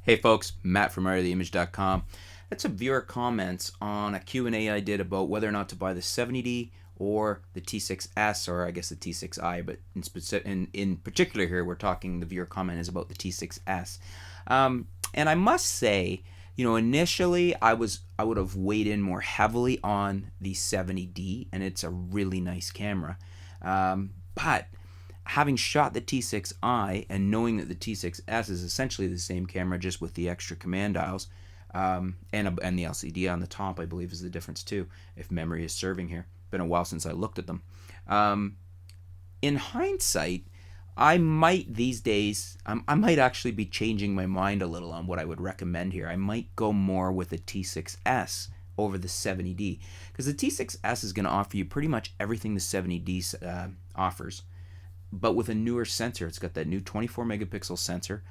Hey folks, Matt from artoftheimage.com. That's some viewer comments on a Q&A I did about whether or not to buy the 70D or the T6s, or I guess the T6i, but in particular here we're talking, the viewer comment is about the T6s. And I must say, initially I would have weighed in more heavily on the 70D, and it's a really nice camera. But having shot the T6i and knowing that the T6s is essentially the same camera, just with the extra command dials, and the LCD on the top, I believe, is the difference too, if memory is serving here. Been a while since I looked at them. In hindsight, I might these days, I might actually be changing my mind a little on what I would recommend here. I might go more with the T6s over the 70D, because the T6s is going to offer you pretty much everything the 70D offers, but with a newer sensor. It's got that new 24 megapixel sensor,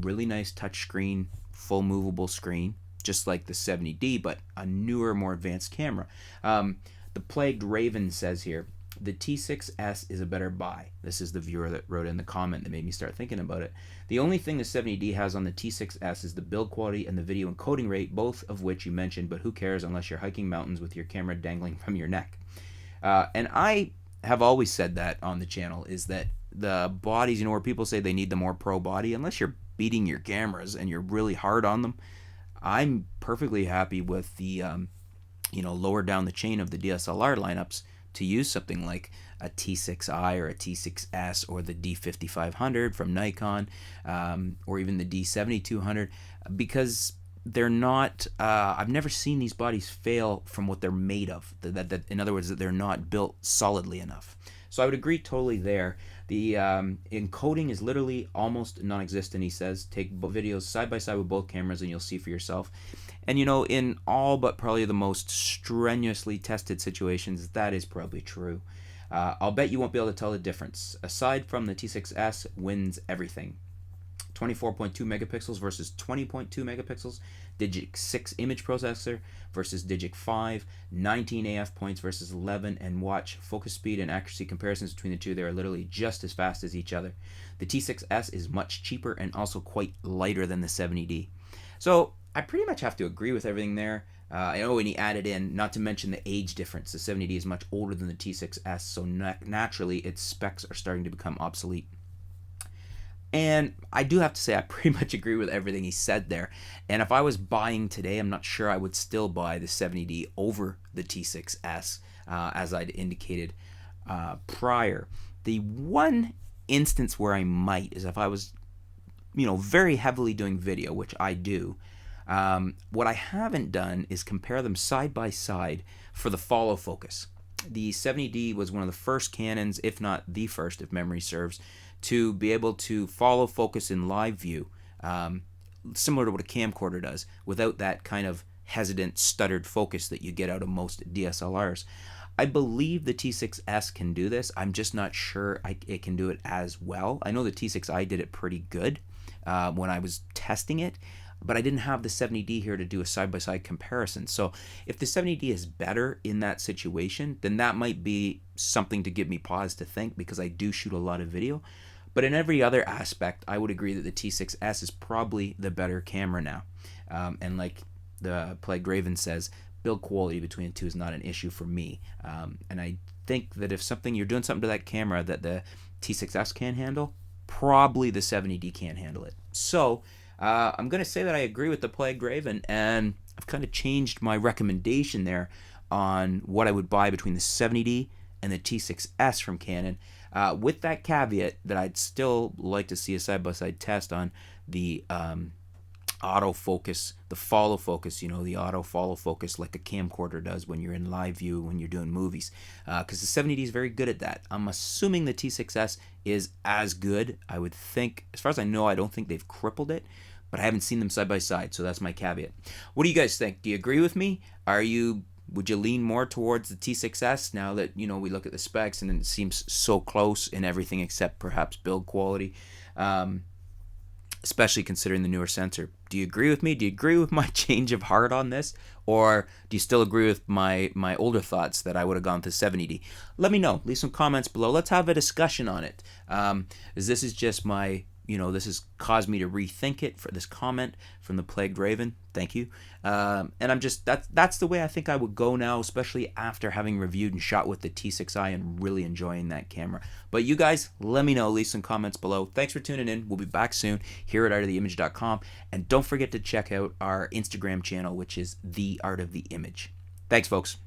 really nice touchscreen, full movable screen, just like the 70D, but a newer, more advanced camera. The Plagued Raven says here, the T6s is a better buy. This is the viewer that wrote in the comment that made me start thinking about it. The only thing the 70D has on the T6s is the build quality and the video encoding rate, both of which you mentioned, but who cares unless you're hiking mountains with your camera dangling from your neck. And I have always said that on the channel, is that the bodies, where people say they need the more pro body, unless you're beating your cameras and you're really hard on them, I'm perfectly happy with the lower down the chain of the DSLR lineups to use something like a T6i or a T6s or the D5500 from Nikon, or even the D7200, because they're not, I've never seen these bodies fail from what they're made of. That in other words, that they're not built solidly enough. So I would agree totally there. The encoding is literally almost non-existent, he says. Take videos side by side with both cameras and you'll see for yourself. And in all but probably the most strenuously tested situations, that is probably true. I'll bet you won't be able to tell the difference. Aside from the T6s wins everything. 24.2 megapixels versus 20.2 megapixels, Digic 6 image processor versus Digic 5, 19 AF points versus 11, and watch focus speed and accuracy comparisons between the two. They are literally just as fast as each other. The T6s is much cheaper and also quite lighter than the 70D. So I pretty much have to agree with everything there. I know when he added in, not to mention the age difference, the 70D is much older than the T6s, so naturally its specs are starting to become obsolete. And I do have to say I pretty much agree with everything he said there. And if I was buying today, I'm not sure I would still buy the 70D over the T6s, as I'd indicated prior. The one instance where I might is if I was, very heavily doing video, which I do. What I haven't done is compare them side by side for the follow focus. The 70D was one of the first Canons, if not the first, if memory serves, to be able to follow focus in live view, similar to what a camcorder does, without that kind of hesitant, stuttered focus that you get out of most DSLRs. I believe the T6s can do this. I'm just not sure it can do it as well. I know the T6i did it pretty good when I was testing it, but I didn't have the 70D here to do a side-by-side comparison. So if the 70D is better in that situation, then that might be something to give me pause to think, because I do shoot a lot of video. But in every other aspect, I would agree that the T6s is probably the better camera now. And like the Plagued Raven says, build quality between the two is not an issue for me. And I think that if you're doing something to that camera that the T6s can't handle, probably the 70D can't handle it. So I'm going to say that I agree with the Plagued Raven, and I've kind of changed my recommendation there on what I would buy between the 70D and the T6s from Canon, with that caveat that I'd still like to see a side-by-side test on the autofocus, the follow focus, the auto follow focus like a camcorder does when you're in live view, when you're doing movies, because the 70D is very good at that. I'm assuming the T6s is as good. I would think, as far as I know, I don't think they've crippled it, but I haven't seen them side by side, so that's my caveat. What do you guys think? Do you agree with me? Would you lean more towards the T6s now that, we look at the specs and it seems so close in everything except perhaps build quality, especially considering the newer sensor? Do you agree with me? Do you agree with my change of heart on this? Or do you still agree with my older thoughts that I would have gone to 70D? Let me know. Leave some comments below. Let's have a discussion on it. This is just my this has caused me to rethink it for this comment from the Plagued Raven. Thank you. And I'm just, that's the way I think I would go now, especially after having reviewed and shot with the T6i and really enjoying that camera. But you guys, let me know. Leave some comments below. Thanks for tuning in. We'll be back soon here at artoftheimage.com. And don't forget to check out our Instagram channel, which is The Art of the Image. Thanks, folks.